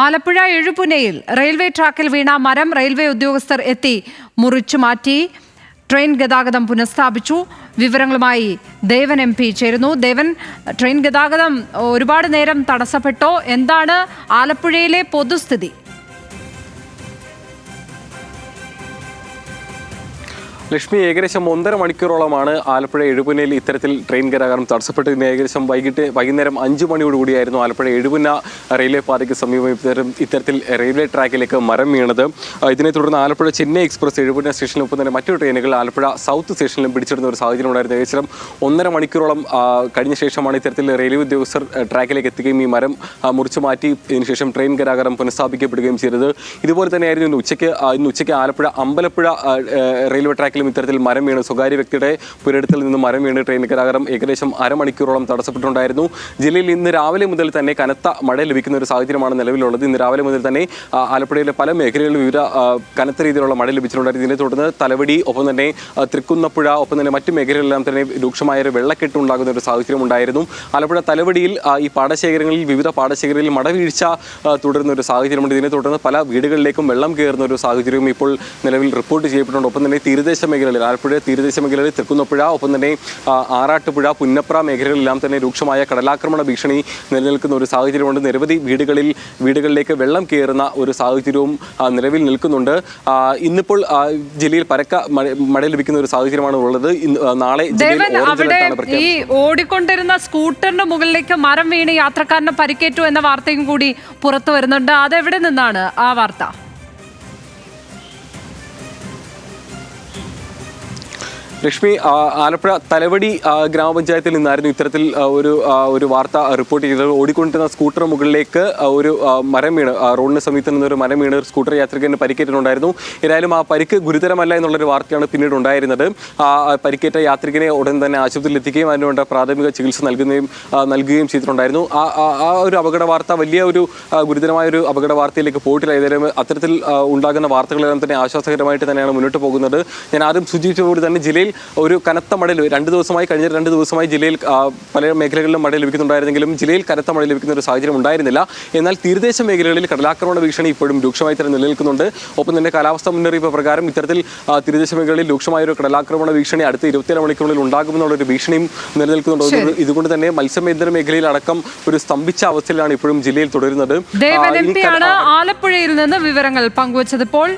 Alappuzha എഴുപുന്നയിൽ railway ട്രാക്കിൽ വീണ മരം railway ഉദ്യോഗസ്ഥർ എത്തി മുറിച്ചു മാറ്റി. ട്രെയിൻ ഗതാഗതം പുനഃസ്ഥാപിച്ചു. വിവരങ്ങളുമായി ദേവൻ MP ചേരുന്നു. ദേവൻ, ട്രെയിൻ ഗതാഗതം ഒരുപാട് നേരം തടസ്സപ്പെട്ടോ? എന്താണ് ആലപ്പുഴയിലെ പൊതുസ്ഥിതി? ലക്ഷ്മി, ഏകദേശം 1.5 മണിക്കൂറോളമാണ് ആലപ്പുഴ എഴുപുന്നയിൽ ഇത്തരത്തിൽ ട്രെയിൻ ഗതാഗതം തടസ്സപ്പെട്ടതിന്. ഏകദേശം വൈകുന്നേരം 5 മണിയോടുകൂടിയായിരുന്നു ആലപ്പുഴ എഴുപുന്ന റെയിൽവേ പാതയ്ക്ക് സമീപം ഇത്തരത്തിൽ റെയിൽവേ ട്രാക്കിലേക്ക് മരം വീണത്. ഇതിനെ തുടർന്ന് ആലപ്പുഴ ചെന്നൈ എക്സ്പ്രസ് എഴുപുന്ന സ്റ്റേഷനിലൊപ്പം തന്നെ മറ്റു ട്രെയിനുകൾ ആലപ്പുഴ സൗത്ത് സ്റ്റേഷനിലും പിടിച്ചിടുന്ന ഒരു സാഹചര്യം ഉണ്ടായിരുന്നു. ഏകദേശം 1.5 മണിക്കൂറോളം കഴിഞ്ഞ ശേഷമാണ് ഇത്തരത്തിൽ റെയിൽവേ ഉദ്യോഗസ്ഥർ ട്രാക്കിലേക്ക് എത്തുകയും ഈ മരം മുറിച്ചു മാറ്റി ഇതിനുശേഷം ട്രെയിൻ ഗതാഗതം പുനഃസ്ഥാപിക്കപ്പെടുകയും ചെയ്തത്. ഇതുപോലെ തന്നെയായിരുന്നു ഇന്ന് ഉച്ചയ്ക്ക് ആലപ്പുഴ അമ്പലപ്പുഴ റെയിൽവേ ട്രാക്കിൽ ഇത്തരത്തിൽ മരം വീണ് സ്വകാര്യ വ്യക്തിയുടെ പുരയിടത്തിൽ നിന്ന് മരം വീണ് ട്രെയിൻ ഗതാഗതം ഏകദേശം അരമണിക്കൂറോളം തടസ്സപ്പെട്ടിട്ടുണ്ടായിരുന്നു. ജില്ലയിൽ ഇന്ന് രാവിലെ മുതൽ തന്നെ കനത്ത മഴ ലഭിക്കുന്ന ഒരു സാഹചര്യമാണ് നിലവിലുള്ളത്. ഇന്ന് രാവിലെ മുതൽ തന്നെ ആലപ്പുഴയിലെ പല മേഖലകളിലും വിവിധ കനത്ത രീതിയിലുള്ള മഴ ലഭിച്ചിട്ടുണ്ടായിരുന്നു. ഇതിനെ തുടർന്ന് തലവടി, ഒപ്പം തന്നെ തൃക്കുന്നപ്പുഴ, ഒപ്പം തന്നെ മറ്റു മേഖലകളിലെല്ലാം തന്നെ രൂക്ഷമായ ഒരു വെള്ളക്കെട്ട് ഉണ്ടാകുന്ന ഒരു സാഹചര്യം ഉണ്ടായിരുന്നു. ആലപ്പുഴ തലവടിയിൽ ഈ വിവിധ പാടശേഖരങ്ങളിൽ മടവീഴ്ച തുടരുന്ന ഒരു സാഹചര്യമുണ്ട്. ഇതിനെ തുടർന്ന് പല വീടുകളിലേക്കും വെള്ളം കയറുന്ന ഒരു സാഹചര്യവും ഇപ്പോൾ നിലവിൽ റിപ്പോർട്ട് ചെയ്യപ്പെട്ടിട്ടുണ്ട്. ഒപ്പം തന്നെ തീരദേശ മേഖലകളിൽ ആലപ്പുഴ തീരദേശ മേഖലകളിൽ തൃക്കുന്നപ്പുഴ, ഒപ്പം തന്നെ ആറാട്ടുപുഴ, പുന്നപ്ര മേഖലകളിലെല്ലാം തന്നെ രൂക്ഷമായ കടലാക്രമണ ഭീഷണി നിലനിൽക്കുന്ന ഒരു സാഹചര്യമുണ്ട്. നിരവധി വീടുകളിലേക്ക് വെള്ളം കയറുന്ന ഒരു സാഹചര്യവും നിലവിൽ നിൽക്കുന്നുണ്ട്. ഇന്നിപ്പോൾ ജില്ലയിൽ പരക്ക മഴ ലഭിക്കുന്ന ഒരു സാഹചര്യമാണ് ഉള്ളത്. നാളെ ഈ ഓടിക്കൊണ്ടിരുന്ന സ്കൂട്ടറിന്റെ മുകളിലേക്ക് മരം വീണ് യാത്രക്കാരന് പരിക്കേറ്റു എന്ന വാർത്തയും കൂടി പുറത്തു വരുന്നുണ്ട്. അതെവിടെ നിന്നാണ് ആ വാർത്ത? ലക്ഷ്മി, ആലപ്പുഴ തലവടി ഗ്രാമപഞ്ചായത്തിൽ നിന്നായിരുന്നു ഇത്തരത്തിൽ ഒരു വാർത്ത റിപ്പോർട്ട് ചെയ്തത്. ഓടിക്കൊണ്ടിരുന്ന സ്കൂട്ടർ മുകളിലേക്ക് ഒരു മരം വീണ്, റോഡിന് സമീപത്ത് നിന്നൊരു മരം വീണ് സ്കൂട്ടർ യാത്രികന് പരിക്കേറ്റിട്ടുണ്ടായിരുന്നു. ഏതായാലും ആ പരിക്ക് ഗുരുതരമല്ല എന്നുള്ളൊരു വാർത്തയാണ് പിന്നീട് ഉണ്ടായിരുന്നത്. പരിക്കേറ്റ യാത്രികനെ ഉടൻ തന്നെ ആശുപത്രിയിൽ എത്തിക്കുകയും അതിനുവേണ്ട പ്രാഥമിക ചികിത്സ നൽകുകയും ചെയ്തിട്ടുണ്ടായിരുന്നു. ആ ഒരു അപകട വാർത്ത വലിയ ഒരു ഗുരുതരമായ ഒരു അപകട വാർത്തയിലേക്ക് പോയിട്ടില്ല. ഏതായാലും അത്തരത്തിൽ ഉണ്ടാകുന്ന വാർത്തകളെല്ലാം തന്നെ ആശ്വാസകരമായിട്ട് തന്നെയാണ് മുന്നോട്ട് പോകുന്നത്. ഞാൻ ആദ്യം സൂചിപ്പിച്ചതുപോലെ തന്നെ ജില്ലയിൽ ഒരു കനത്ത മഴ കഴിഞ്ഞ 2 ദിവസമായി ജില്ലയിൽ പല മേഖലകളിലും മഴ ലഭിക്കുന്നുണ്ടായിരുന്നെങ്കിലും ജില്ലയിൽ കനത്ത മഴ ലഭിക്കുന്ന ഒരു സാഹചര്യം ഉണ്ടായിരുന്നില്ല. എന്നാൽ തീരദേശ മേഖലകളിൽ കടലാക്രമണ ഭീഷണി ഇപ്പോഴും രൂക്ഷമായി തന്നെ നിലനിൽക്കുന്നുണ്ട്. ഒപ്പം തന്നെ കാലാവസ്ഥാ മുന്നറിയിപ്പ് പ്രകാരം ഇത്തരത്തിൽ തീരദേശ മേഖലകളിൽ രൂക്ഷമായ ഒരു കടലാക്രമണ ഭീഷണി അടുത്ത 24 മണിക്കൂറിൽ ഉണ്ടാകുമെന്നുള്ളൊരു ഭീഷണിയും നിലനിൽക്കുന്നുണ്ട്. ഇതുകൊണ്ട് തന്നെ മത്സ്യബന്ധന മേഖലയിൽ അടക്കം ഒരു സ്തംഭിച്ച അവസ്ഥയിലാണ് ഇപ്പോഴും ജില്ലയിൽ തുടരുന്നത്. ആലപ്പുഴയിൽ നിന്ന് വിവരങ്ങൾ പങ്കുവച്ചത്. ഇപ്പോൾ